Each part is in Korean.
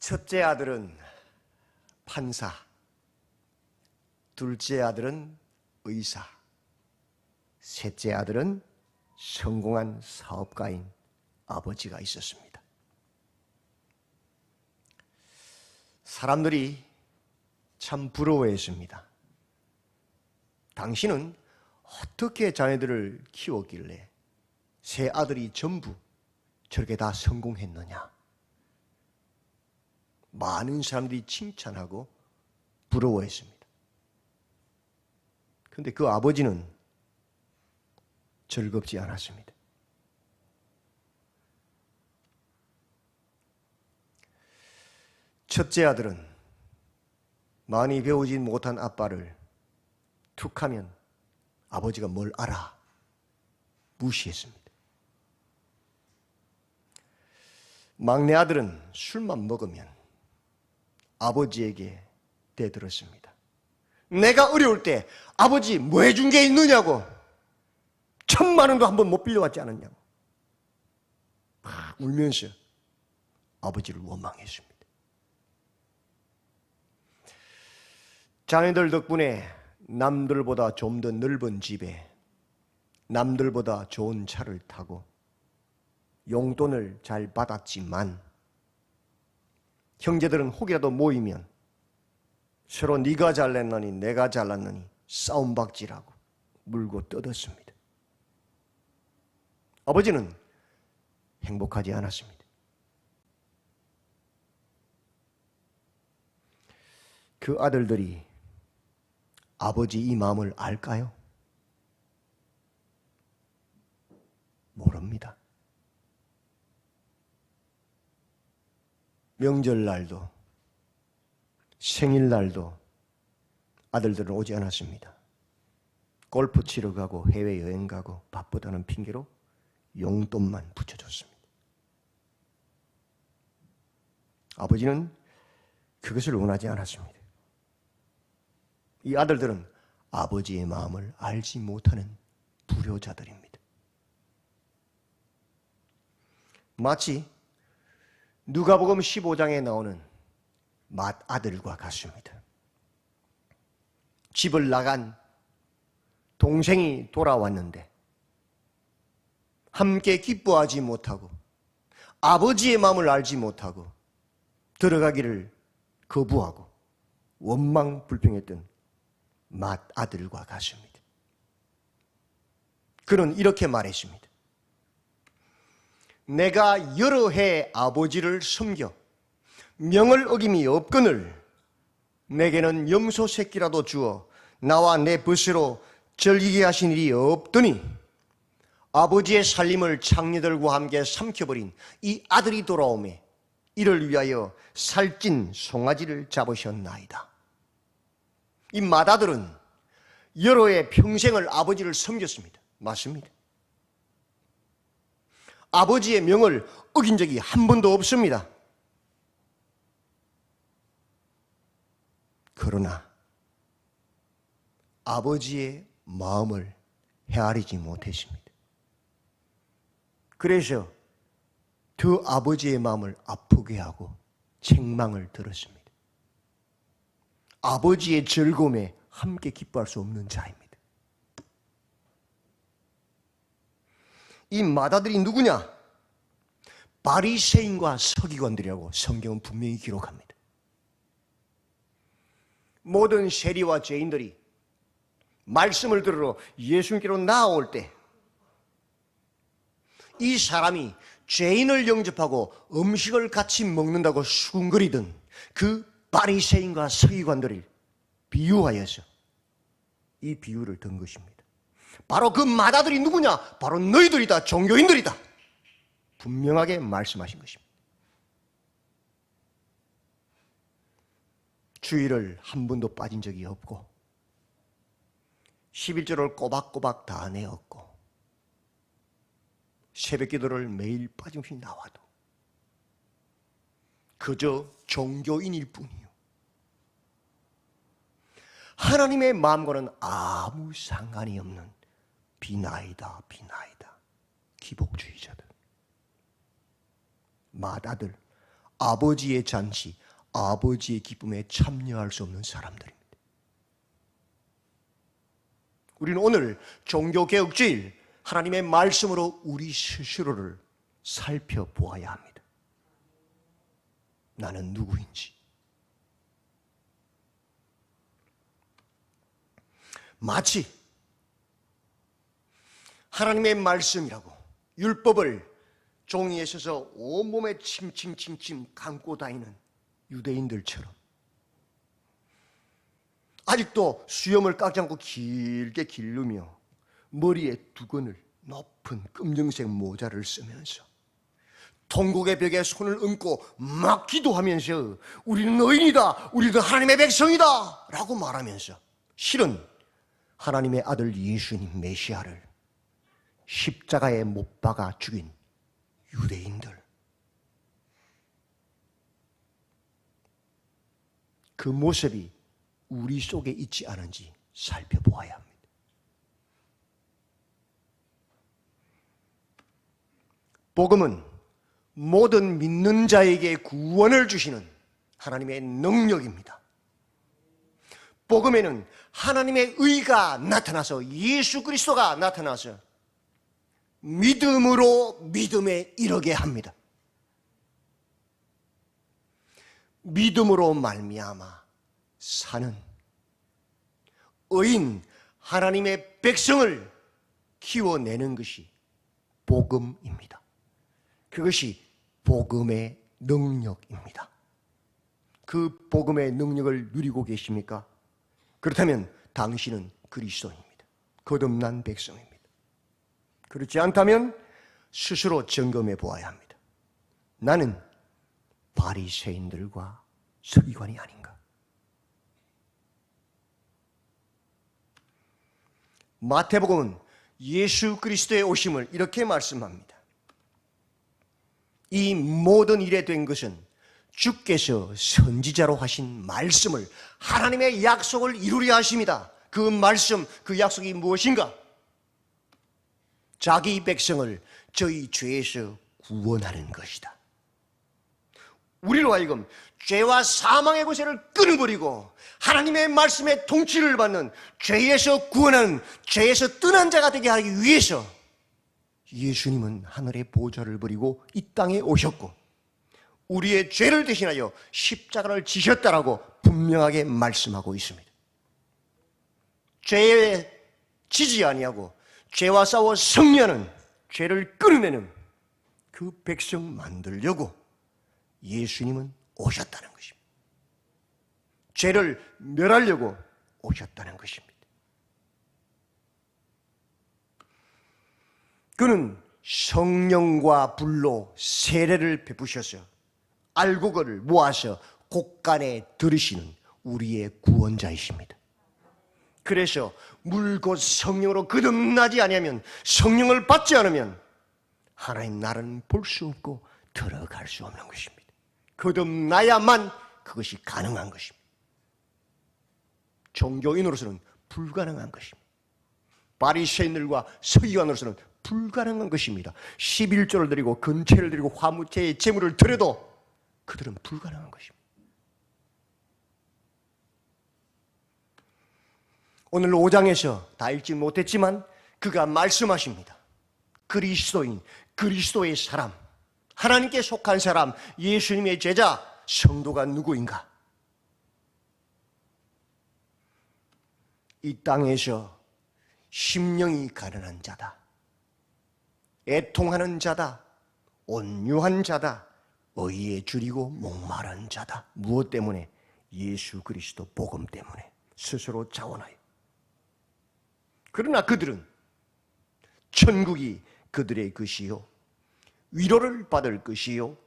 첫째 아들은 판사, 둘째 아들은 의사, 셋째 아들은 성공한 사업가인 아버지가 있었습니다. 사람들이 참 부러워했습니다. 당신은 어떻게 자녀들을 키웠길래 세 아들이 전부 저렇게 다 성공했느냐? 많은 사람들이 칭찬하고 부러워했습니다. 그런데 그 아버지는 즐겁지 않았습니다. 첫째 아들은 많이 배우지 못한 아빠를 툭하면 아버지가 뭘 알아 무시했습니다. 막내 아들은 술만 먹으면 아버지에게 대들었습니다. 내가 어려울 때 아버지 뭐 해준 게 있느냐고, 1,000만 원도 한 번 못 빌려왔지 않았냐고 막 울면서 아버지를 원망했습니다. 자녀들 덕분에 남들보다 좀 더 넓은 집에 남들보다 좋은 차를 타고 용돈을 잘 받았지만 형제들은 혹이라도 모이면 서로 네가 잘났느니 내가 잘났느니 싸움박질하고 물고 뜯었습니다. 아버지는 행복하지 않았습니다. 그 아들들이 아버지 이 마음을 알까요? 모릅니다. 명절날도 생일날도 아들들은 오지 않았습니다. 골프 치러 가고 해외여행 가고 바쁘다는 핑계로 용돈만 붙여줬습니다. 아버지는 그것을 원하지 않았습니다. 이 아들들은 아버지의 마음을 알지 못하는 불효자들입니다. 마치 누가복음 15장에 나오는 맏아들과 같습니다. 집을 나간 동생이 돌아왔는데 함께 기뻐하지 못하고 아버지의 마음을 알지 못하고 들어가기를 거부하고 원망불평했던 맏아들과 같습니다. 그는 이렇게 말했습니다. 내가 여러 해 아버지를 섬겨 명을 어김이 없거늘 내게는 염소 새끼라도 주어 나와 내 벗으로 즐기게 하신 일이 없더니 아버지의 살림을 창녀들과 함께 삼켜버린 이 아들이 돌아오매 이를 위하여 살찐 송아지를 잡으셨나이다. 이 맏아들은 여러 해 평생을 아버지를 섬겼습니다. 맞습니다. 아버지의 명을 어긴 적이 한 번도 없습니다. 그러나 아버지의 마음을 헤아리지 못했습니다. 그래서 그 아버지의 마음을 아프게 하고 책망을 들었습니다. 아버지의 즐거움에 함께 기뻐할 수 없는 자입니다. 이 맏아들이 누구냐? 바리새인과 서기관들이라고 성경은 분명히 기록합니다. 모든 세리와 죄인들이 말씀을 들으러 예수님께로 나아올 때 이 사람이 죄인을 영접하고 음식을 같이 먹는다고 수군거리던 그 바리새인과 서기관들을 비유하여서 이 비유를 든 것입니다. 바로 그 맏아들이 누구냐? 바로 너희들이다. 종교인들이다. 분명하게 말씀하신 것입니다. 주일을 한 번도 빠진 적이 없고 11조를 꼬박꼬박 다 내었고 새벽기도를 매일 빠짐없이 나와도 그저 종교인일 뿐이요. 하나님의 마음과는 아무 상관이 없는 비나이다 비나이다 기복주의자들. 맏아들 아버지의 잔치, 아버지의 기쁨에 참여할 수 없는 사람들입니다. 우리는 오늘 종교개혁주일 하나님의 말씀으로 우리 스스로를 살펴보아야 합니다. 나는 누구인지. 마치 하나님의 말씀이라고 율법을 종이에 써서 온몸에 침침침침 감고 다니는 유대인들처럼 아직도 수염을 깎지 않고 길게 기르며 머리에 두건을 높은 검정색 모자를 쓰면서 통곡의 벽에 손을 얹고 막 기도하면서 우리는 의인이다, 우리는 하나님의 백성이다 라고 말하면서 실은 하나님의 아들 예수님 메시아를 십자가에 못 박아 죽인 유대인들, 그 모습이 우리 속에 있지 않은지 살펴보아야 합니다. 복음은 모든 믿는 자에게 구원을 주시는 하나님의 능력입니다. 복음에는 하나님의 의가 나타나서 예수 그리스도가 나타나서 믿음으로 믿음에 이르게 합니다. 믿음으로 말미암아 사는 의인 하나님의 백성을 키워내는 것이 복음입니다. 그것이 복음의 능력입니다. 그 복음의 능력을 누리고 계십니까? 그렇다면 당신은 그리스도입니다. 거듭난 백성입니다. 그렇지 않다면 스스로 점검해 보아야 합니다. 나는 바리새인들과 서기관이 아닌가? 마태복음은 예수 그리스도의 오심을 이렇게 말씀합니다. 이 모든 일에 된 것은 주께서 선지자로 하신 말씀을, 하나님의 약속을 이루려 하십니다. 그 말씀, 그 약속이 무엇인가? 자기 백성을 저희 죄에서 구원하는 것이다. 우리로 하여금 죄와 사망의 권세를 끊어버리고 하나님의 말씀의 통치를 받는, 죄에서 구원하는, 죄에서 떠난 자가 되게 하기 위해서 예수님은 하늘의 보좌를 버리고 이 땅에 오셨고 우리의 죄를 대신하여 십자가를 지셨다라고 분명하게 말씀하고 있습니다. 죄에 지지 아니하고 죄와 싸워 승리하는, 죄를 끊어내는 그 백성 만들려고 예수님은 오셨다는 것입니다. 죄를 멸하려고 오셨다는 것입니다. 그는 성령과 불로 세례를 베푸셔서 알곡을 모아서 곳간에 들으시는 우리의 구원자이십니다. 그래서 물 곧 성령으로 거듭나지 아니하면, 성령을 받지 않으면 하나님 나라는 볼 수 없고 들어갈 수 없는 것입니다. 거듭나야만 그것이 가능한 것입니다. 종교인으로서는 불가능한 것입니다. 바리새인들과 서기관으로서는 불가능한 것입니다. 11조를 드리고 근체를 드리고 화무제의 제물을 드려도 그들은 불가능한 것입니다. 오늘 5장에서 다 읽지 못했지만 그가 말씀하십니다. 그리스도인, 그리스도의 사람, 하나님께 속한 사람, 예수님의 제자, 성도가 누구인가? 이 땅에서 심령이 가련한 자다, 애통하는 자다, 온유한 자다, 의에 줄이고 목마른 자다. 무엇 때문에? 예수 그리스도 복음 때문에 스스로 자원하여. 그러나 그들은 천국이 그들의 것이요, 위로를 받을 것이요,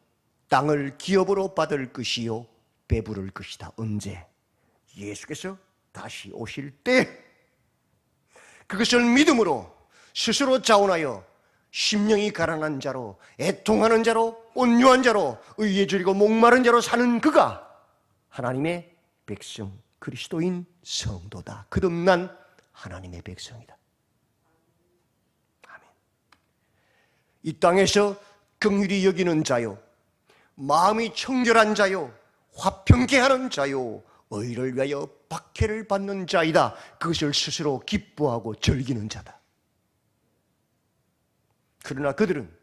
땅을 기업으로 받을 것이요, 배부를 것이다. 언제? 예수께서 다시 오실 때. 그것을 믿음으로 스스로 자원하여 심령이 가난한 자로, 애통하는 자로, 온유한 자로, 의에 줄이고 목마른 자로 사는 그가 하나님의 백성, 그리스도인 성도다. 거듭난 하나님의 백성이다. 아멘. 이 땅에서 긍휼히 여기는 자요, 마음이 청결한 자요, 화평케 하는 자요, 의를 위하여 박해를 받는 자이다. 그것을 스스로 기뻐하고 즐기는 자다. 그러나 그들은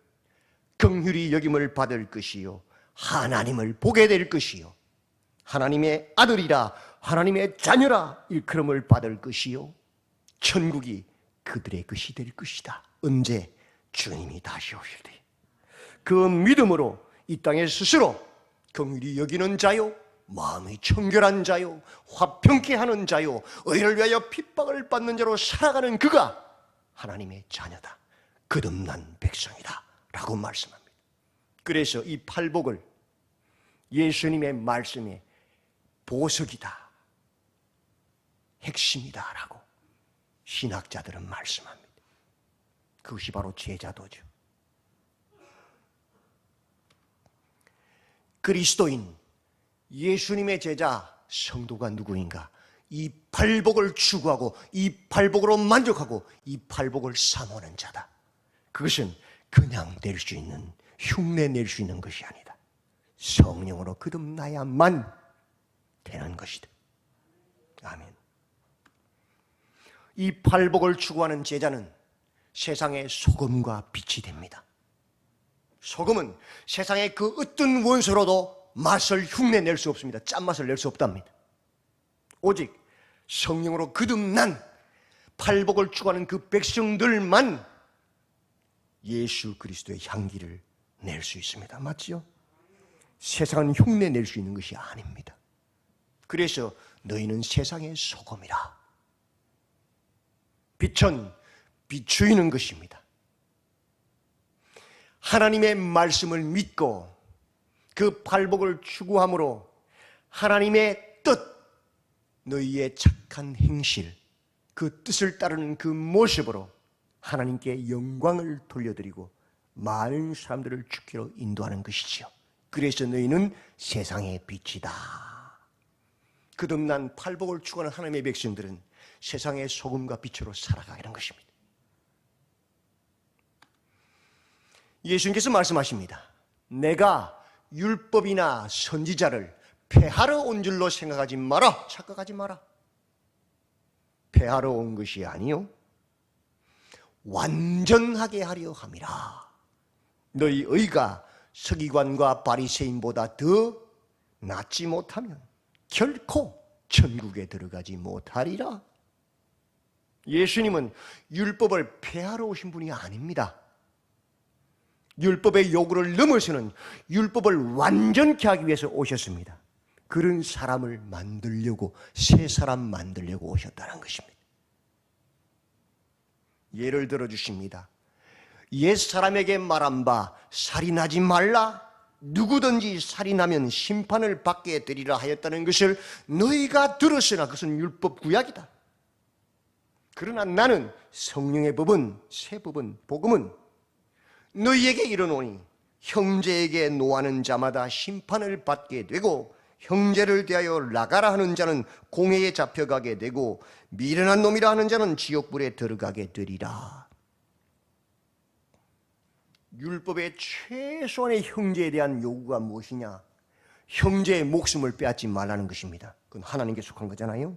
긍휼히 여김을 받을 것이요, 하나님을 보게 될 것이요, 하나님의 아들이라, 하나님의 자녀라 일컬음을 받을 것이요, 천국이 그들의 것이 될 것이다. 언제? 주님이 다시 오실 때. 그 믿음으로 이 땅에 스스로 긍휼히 여기는 자요, 마음이 청결한 자요, 화평케 하는 자요, 의를 위하여 핍박을 받는 자로 살아가는 그가 하나님의 자녀다, 거듭난 백성이다 라고 말씀합니다. 그래서 이 팔복을 예수님의 말씀의 보석이다, 핵심이다 라고 신학자들은 말씀합니다. 그것이 바로 제자도죠. 그리스도인, 예수님의 제자, 성도가 누구인가? 이 팔복을 추구하고 이 팔복으로 만족하고 이 팔복을 사모하는 자다. 그것은 그냥 낼 수 있는, 흉내 낼 수 있는 것이 아니다. 성령으로 거듭나야만 되는 것이다. 아멘. 이 팔복을 추구하는 제자는 세상의 소금과 빛이 됩니다. 소금은 세상의 그 어떤 원소로도 맛을 흉내낼 수 없습니다. 짠맛을 낼 수 없답니다. 오직 성령으로 거듭난 팔복을 추구하는 그 백성들만 예수 그리스도의 향기를 낼 수 있습니다. 맞지요? 세상은 흉내낼 수 있는 것이 아닙니다. 그래서 너희는 세상의 소금이라. 빛은 비추이는 것입니다. 하나님의 말씀을 믿고 그 팔복을 추구함으로 하나님의 뜻, 너희의 착한 행실, 그 뜻을 따르는 그 모습으로 하나님께 영광을 돌려드리고 많은 사람들을 주께로 인도하는 것이지요. 그래서 너희는 세상의 빛이다. 거듭난 팔복을 추구하는 하나님의 백성들은 세상의 소금과 빛으로 살아가는 것입니다. 예수님께서 말씀하십니다. 내가 율법이나 선지자를 폐하러 온 줄로 생각하지 마라. 착각하지 마라. 폐하러 온 것이 아니요, 완전하게 하려 함이라. 너희 의가 서기관과 바리새인보다 더 낫지 못하면 결코 천국에 들어가지 못하리라. 예수님은 율법을 폐하러 오신 분이 아닙니다. 율법의 요구를 넘어서는 율법을 완전케 하기 위해서 오셨습니다. 그런 사람을 만들려고, 새 사람 만들려고 오셨다는 것입니다. 예를 들어 주십니다. 옛 사람에게 말한 바 살인하지 말라, 누구든지 살인하면 심판을 받게 되리라 하였다는 것을 너희가 들었으나 그것은 율법 구약이다. 그러나 나는 성령의 법은, 새 법은, 복음은 너희에게 이르노니 형제에게 노하는 자마다 심판을 받게 되고 형제를 대하여 나가라 하는 자는 공회에 잡혀가게 되고 미련한 놈이라 하는 자는 지옥불에 들어가게 되리라. 율법의 최소한의 형제에 대한 요구가 무엇이냐? 형제의 목숨을 빼앗지 말라는 것입니다. 그건 하나님께 속한 거잖아요.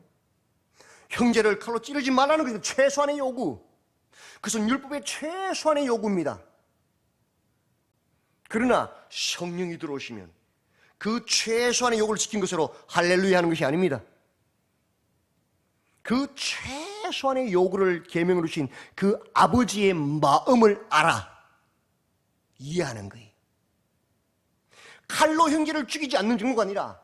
형제를 칼로 찌르지 말라는 것은 최소한의 요구. 그것은 율법의 최소한의 요구입니다. 그러나 성령이 들어오시면 그 최소한의 요구를 지킨 것으로 할렐루야 하는 것이 아닙니다. 그 최소한의 요구를 계명으로 주신 그 아버지의 마음을 알아 이해하는 거예요. 칼로 형제를 죽이지 않는 정도가 아니라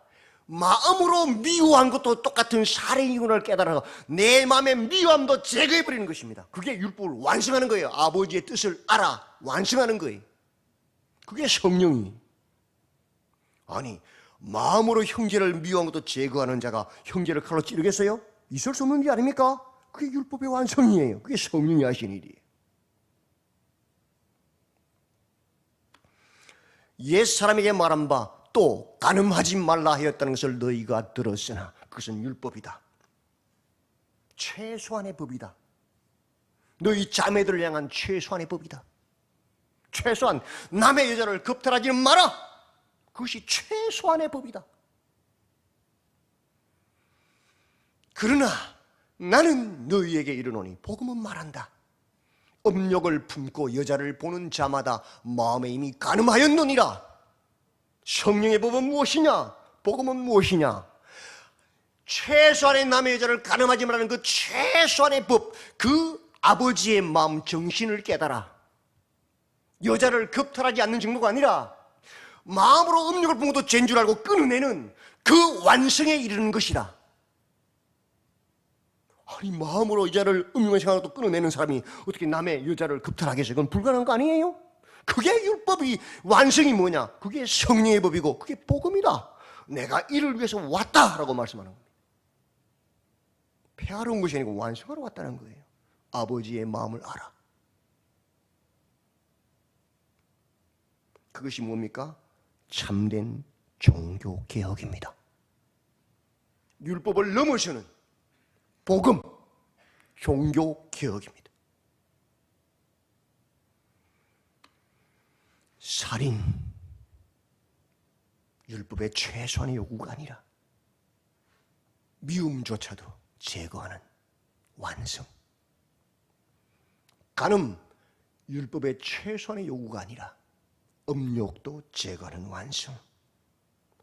마음으로 미워한 것도 똑같은 살인의 이유를 깨달아서 내 마음의 미워함도 제거해버리는 것입니다. 그게 율법을 완성하는 거예요. 아버지의 뜻을 알아 완성하는 거예요. 그게 성령이. 아니, 마음으로 형제를 미워한 것도 제거하는 자가 형제를 칼로 찌르겠어요? 있을 수 없는 일 아닙니까? 그게 율법의 완성이에요. 그게 성령이 하신 일이에요. 옛 사람에게 말한 바 또 간음하지 말라 하였다는 것을 너희가 들었으나 그것은 율법이다. 최소한의 법이다. 너희 자매들을 향한 최소한의 법이다. 최소한 남의 여자를 겁탈하지는 마라. 그것이 최소한의 법이다. 그러나 나는 너희에게 이르노니 복음은 말한다. 음욕을 품고 여자를 보는 자마다 마음에 이미 간음하였느니라. 성령의 법은 무엇이냐? 복음은 무엇이냐? 최소한의 남의 여자를 간음하지 말라는 그 최소한의 법, 그 아버지의 마음 정신을 깨달아. 여자를 겁탈하지 않는 정도가 아니라 마음으로 음욕을 품고도 죄인 줄 알고 끊어내는 그 완성에 이르는 것이다. 아니, 마음으로 여자를 음흉한 생각으로 끊어내는 사람이 어떻게 남의 여자를 겁탈하겠어요? 그건 불가능한 거 아니에요? 그게 율법이 완성이 뭐냐? 그게 성령의 법이고 그게 복음이다. 내가 이를 위해서 왔다라고 말씀하는 겁니다. 폐하러 온 것이 아니고 완성하러 왔다는 거예요. 아버지의 마음을 알아. 그것이 뭡니까? 참된 종교개혁입니다. 율법을 넘어서는 복음, 종교개혁입니다. 살인, 율법의 최소한의 요구가 아니라 미움조차도 제거하는 완성. 간음, 율법의 최소한의 요구가 아니라 음욕도 제거하는 완성.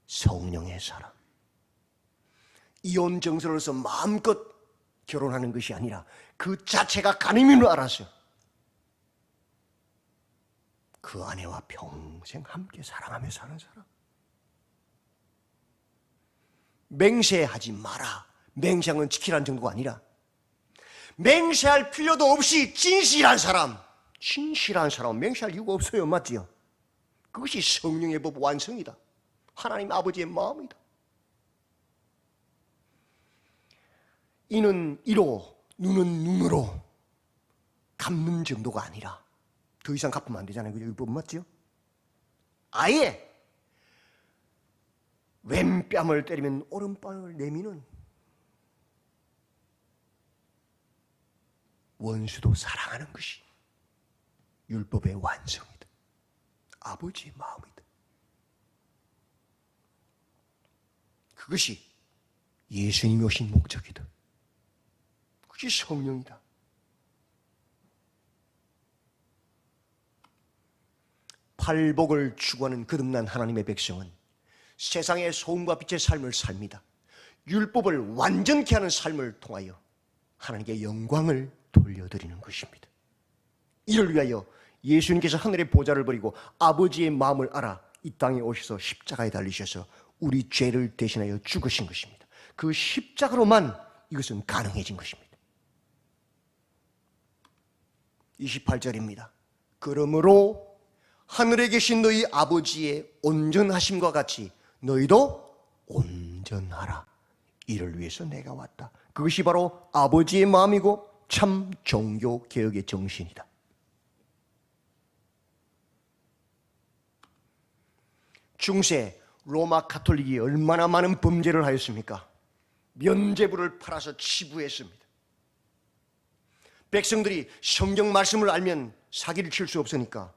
성령의 사랑. 이혼 정서로서 마음껏 결혼하는 것이 아니라 그 자체가 간음인 줄 알았어요. 그 아내와 평생 함께 사랑하며 사는 사람. 맹세하지 마라. 맹세한 지키라는 정도가 아니라 맹세할 필요도 없이 진실한 사람. 진실한 사람은 맹세할 이유가 없어요. 맞지요? 그것이 성령의 법 완성이다. 하나님 아버지의 마음이다. 이는 이로, 눈은 눈으로 갚는 정도가 아니라 더 이상 갚으면 안 되잖아요. 그죠? 율법 맞지요? 아예 왼뺨을 때리면 오른뺨을 내미는 원수도 사랑하는 것이 율법의 완성이다. 아버지의 마음이다. 그것이 예수님이 오신 목적이다. 그것이 성령이다. 팔복을 추구하는 거듭난 하나님의 백성은 세상의 소음과 빛의 삶을 삽니다. 율법을 완전케 하는 삶을 통하여 하나님께 영광을 돌려드리는 것입니다. 이를 위하여 예수님께서 하늘의 보좌를 버리고 아버지의 마음을 알아 이 땅에 오셔서 십자가에 달리셔서 우리 죄를 대신하여 죽으신 것입니다. 그 십자가로만 이것은 가능해진 것입니다. 28절입니다. 그러므로 하늘에 계신 너희 아버지의 온전하심과 같이 너희도 온전하라. 이를 위해서 내가 왔다. 그것이 바로 아버지의 마음이고 참 종교개혁의 정신이다. 중세 로마 가톨릭이 얼마나 많은 범죄를 하였습니까? 면죄부를 팔아서 치부했습니다. 백성들이 성경 말씀을 알면 사기를 칠 수 없으니까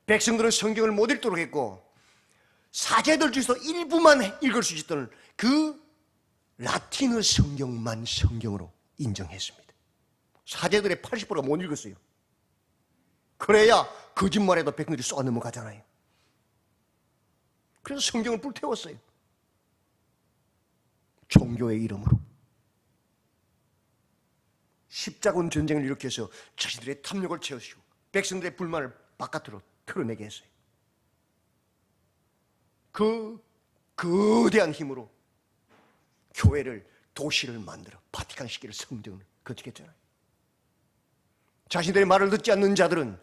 백성들은 성경을 못 읽도록 했고 사제들 중에서 일부만 읽을 수 있었던 그 라틴어 성경만 성경으로 인정했습니다. 사제들의 80%가 못 읽었어요. 그래야 거짓말해도 백성들이 쏘아 넘어가잖아요. 그래서 성경을 불태웠어요. 종교의 이름으로. 십자군 전쟁을 일으켜서 자신들의 탐욕을 채우시고 백성들의 불만을 바깥으로 털어내게 했어요. 그 거대한 힘으로 교회를, 도시를 만들어 바티칸 시기를 성전을 건축했잖아요. 자신들의 말을 듣지 않는 자들은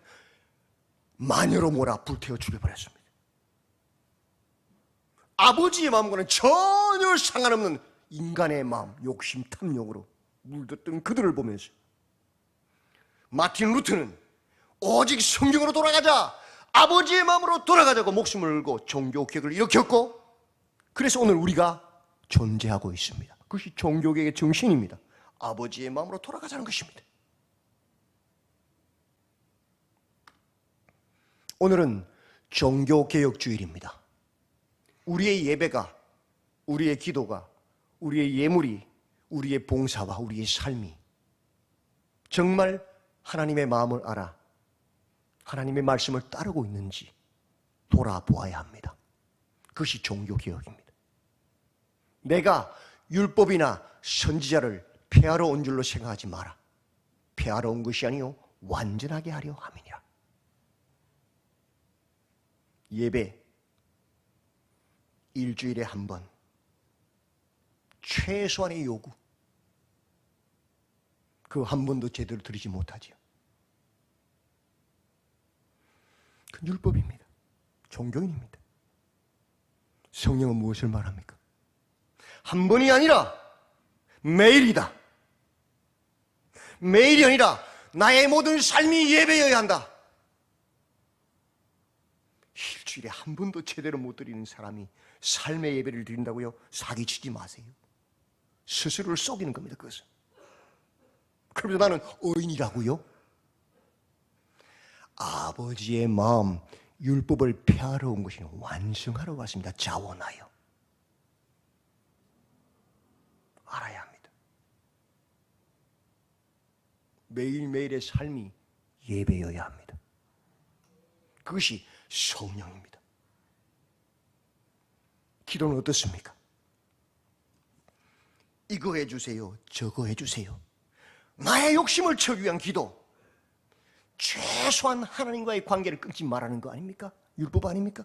마녀로 몰아 불태워 죽여버렸습니다. 아버지의 마음과는 전혀 상관없는 인간의 마음, 욕심, 탐욕으로 물들었던 그들을 보면서 마틴 루터는 오직 성경으로 돌아가자, 아버지의 마음으로 돌아가자고 목숨을 걸고 종교개혁을 일으켰고, 그래서 오늘 우리가 존재하고 있습니다. 그것이 종교개혁의 정신입니다. 아버지의 마음으로 돌아가자는 것입니다. 오늘은 종교개혁 주일입니다. 우리의 예배가, 우리의 기도가, 우리의 예물이, 우리의 봉사와 우리의 삶이 정말 하나님의 마음을 알아 하나님의 말씀을 따르고 있는지 돌아보아야 합니다. 그것이 종교개혁입니다. 내가 율법이나 선지자를 폐하러 온 줄로 생각하지 마라. 폐하러 온 것이 아니요 완전하게 하려 함이니라. 예배 일주일에 한 번, 최소한의 요구, 그 한 번도 제대로 드리지 못하지요. 그 율법입니다. 종교인입니다. 성령은 무엇을 말합니까? 한 번이 아니라 매일이다. 매일이 아니라 나의 모든 삶이 예배여야 한다. 일주일에 한 번도 제대로 못 드리는 사람이 삶의 예배를 드린다고요? 사기치지 마세요. 스스로를 속이는 겁니다. 그것은. 그러면서 나는 의인이라고요? 아버지의 마음, 율법을 폐하러 온 것이 완성하러 왔습니다. 자원하여. 알아야 합니다. 매일매일의 삶이 예배여야 합니다. 그것이 성령입니다. 기도는 어떻습니까? 이거 해주세요, 저거 해주세요. 나의 욕심을 채우기 위한 기도. 최소한 하나님과의 관계를 끊지 말라는 거 아닙니까? 율법 아닙니까?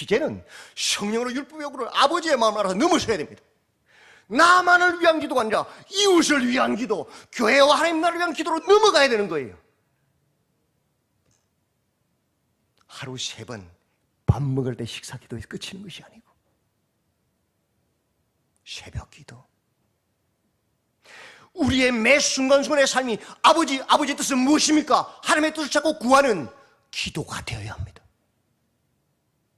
이제는 성령으로 율법의 요구를 아버지의 마음을 알아서 넘어서야 됩니다. 나만을 위한 기도가 아니라 이웃을 위한 기도, 교회와 하나님 나라를 위한 기도로 넘어가야 되는 거예요. 하루 3번 밥 먹을 때 식사 기도에서 끝이는 것이 아니고 새벽 기도. 우리의 매 순간순간의 삶이 아버지의 뜻은 무엇입니까? 하나님의 뜻을 찾고 구하는 기도가 되어야 합니다.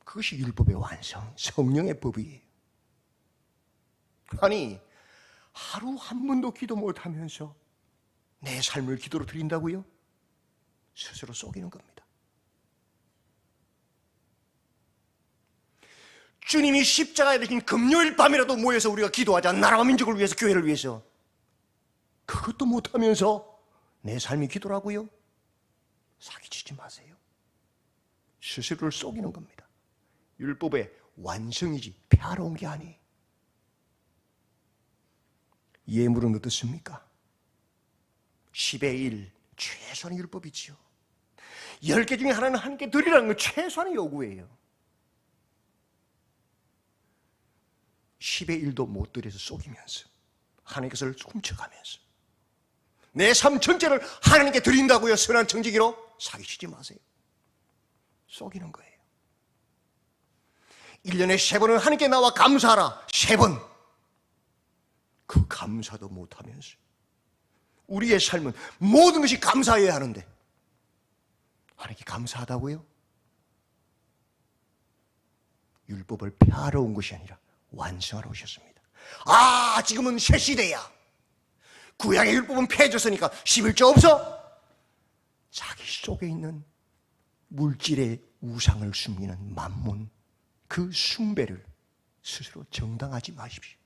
그것이 율법의 완성, 성령의 법이에요. 아니, 하루 한 번도 기도 못하면서 내 삶을 기도로 드린다고요? 스스로 속이는 겁니다. 주님이 십자가에 달린 금요일 밤이라도 모여서 우리가 기도하자. 나라와 민족을 위해서, 교회를 위해서. 그것도 못하면서 내 삶이 기도라고요? 사기치지 마세요. 스스로를 속이는 겁니다. 율법의 완성이지 폐하러 온 게 아니에요. 예물은 어떻습니까? 10의 1, 최소한의 율법이지요. 10개 중에 하나는 하나님께 드리라는 건 최소한의 요구예요. 10의 1도 못 드려서 속이면서 하나님께서 훔쳐가면서 내 삶 전체를 하나님께 드린다고요? 선한 청지기로? 사기치지 마세요. 속이는 거예요. 1년에 3번은 하나님께 나와 감사하라. 3번. 그 감사도 못하면서 우리의 삶은 모든 것이 감사해야 하는데 하나님께 감사하다고요? 율법을 폐하러 온 것이 아니라 완성하러 오셨습니다. 아, 지금은 새 시대야. 구약의 율법은 폐해졌으니까 11조 없어? 자기 속에 있는 물질의 우상을 숨기는 만문, 그 숭배를 스스로 정당하지 마십시오.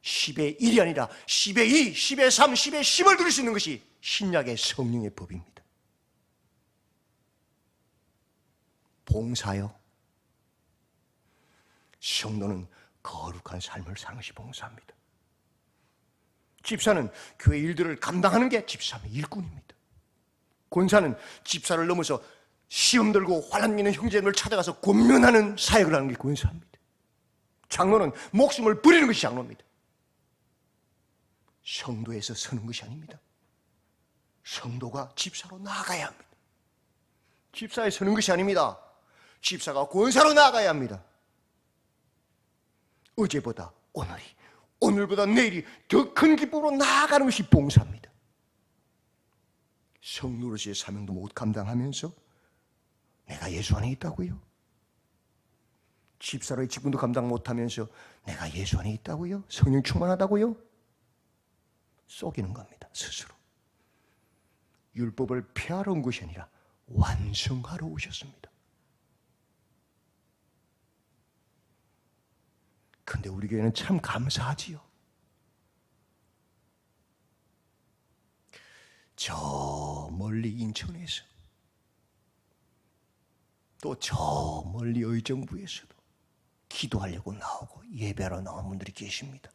10의 1이 아니라 10의 2, 10의 3, 10의 10을 드릴 수 있는 것이 신약의 성령의 법입니다. 봉사요. 성도는 거룩한 삶을 사는 것이 봉사입니다. 집사는 교회 일들을 감당하는 게 집사의 일꾼입니다. 권사는 집사를 넘어서 시험 들고 환난 있는 형제들을 찾아가서 권면하는 사역을 하는 게 권사입니다. 장로는 목숨을 버리는 것이 장로입니다. 성도에서 서는 것이 아닙니다. 성도가 집사로 나아가야 합니다. 집사에 서는 것이 아닙니다. 집사가 권사로 나아가야 합니다. 어제보다 오늘이, 오늘보다 내일이 더 큰 기쁨으로 나아가는 것이 봉사입니다. 성도로서의 사명도 못 감당하면서 내가 예수 안에 있다고요? 집사로의 직분도 감당 못하면서 내가 예수 안에 있다고요? 성령 충만하다고요? 속이는 겁니다. 스스로. 율법을 폐하러 온 것이 아니라 완성하러 오셨습니다. 근데 우리 교회는 참 감사하지요. 저 멀리 인천에서 또 저 멀리 의정부에서도 기도하려고 나오고 예배하러 나온 분들이 계십니다.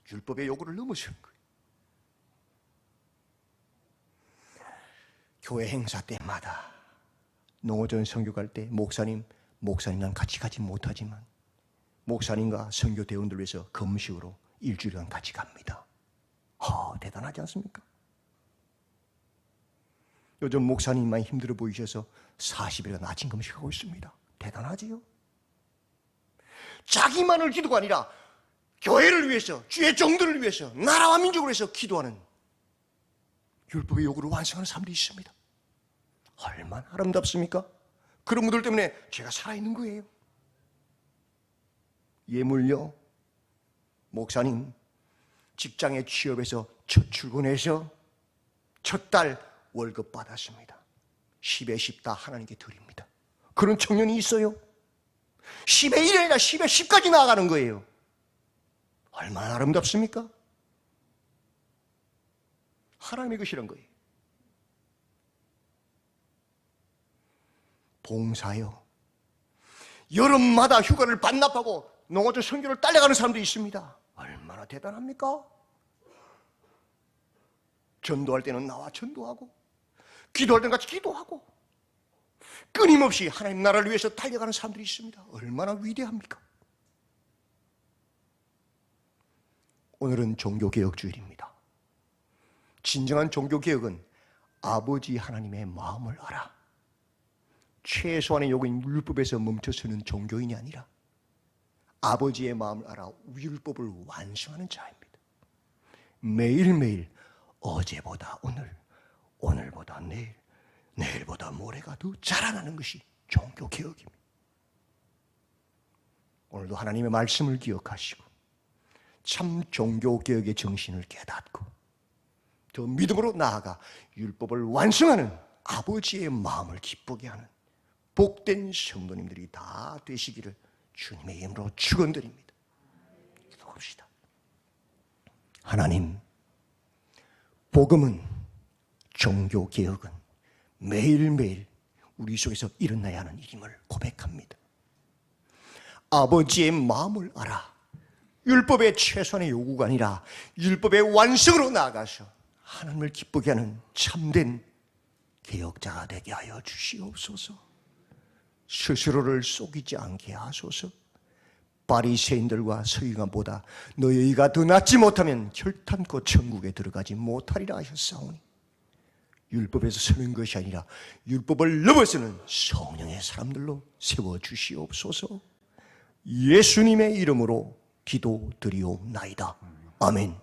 율법의 요구를 넘어서는 거예요. 교회 행사 때마다 농어전 선교 갈 때 목사님랑 같이 가지 못하지만 목사님과 선교 대원들 위해서 금식으로 일주일간 같이 갑니다. 대단하지 않습니까? 요즘 목사님 많이 힘들어 보이셔서 40일간 아침 금식하고 있습니다. 대단하지요? 자기만을 기도가 아니라 교회를 위해서, 주의 종들을 위해서, 나라와 민족을 위해서 기도하는 율법의 요구를 완성하는 사람들이 있습니다. 얼마나 아름답습니까? 그런 분들 때문에 제가 살아있는 거예요. 예물요, 목사님 직장에 취업해서 첫 출근해서 첫 달 월급 받았습니다. 10에 10 다 하나님께 드립니다. 그런 청년이 있어요. 10에 1이 아니라 10에 10까지 나아가는 거예요. 얼마나 아름답습니까? 하나님의 것이란 거예요. 봉사요, 여름마다 휴가를 반납하고 농어촌 선교를 딸려가는 사람도 있습니다. 얼마나 대단합니까? 전도할 때는 나와 전도하고, 기도할 때는 같이 기도하고, 끊임없이 하나님 나라를 위해서 달려가는 사람들이 있습니다. 얼마나 위대합니까? 오늘은 종교개혁주일입니다. 진정한 종교개혁은 아버지 하나님의 마음을 알아, 최소한의 요구인 율법에서 멈춰서는 종교인이 아니라 아버지의 마음을 알아 율법을 완성하는 자입니다. 매일매일 어제보다 오늘, 오늘보다 내일, 내일보다 모레가 더 자라나는 것이 종교개혁입니다. 오늘도 하나님의 말씀을 기억하시고 참 종교개혁의 정신을 깨닫고 더 믿음으로 나아가 율법을 완성하는 아버지의 마음을 기쁘게 하는 복된 성도님들이 다 되시기를 주님의 이름으로 축원드립니다. 기도합시다. 하나님, 복음은, 종교개혁은 매일매일 우리 속에서 일어나야 하는 일임을 고백합니다. 아버지의 마음을 알아 율법의 최소한의 요구가 아니라 율법의 완성으로 나아가서 하나님을 기쁘게 하는 참된 개혁자가 되게 하여 주시옵소서. 스스로를 속이지 않게 하소서. 바리새인들과 서기관보다 너희가 더 낫지 못하면 결탄코 천국에 들어가지 못하리라 하셨사오니, 율법에서 서는 것이 아니라 율법을 넘어서는 성령의 사람들로 세워주시옵소서. 예수님의 이름으로 기도드리옵나이다. 아멘.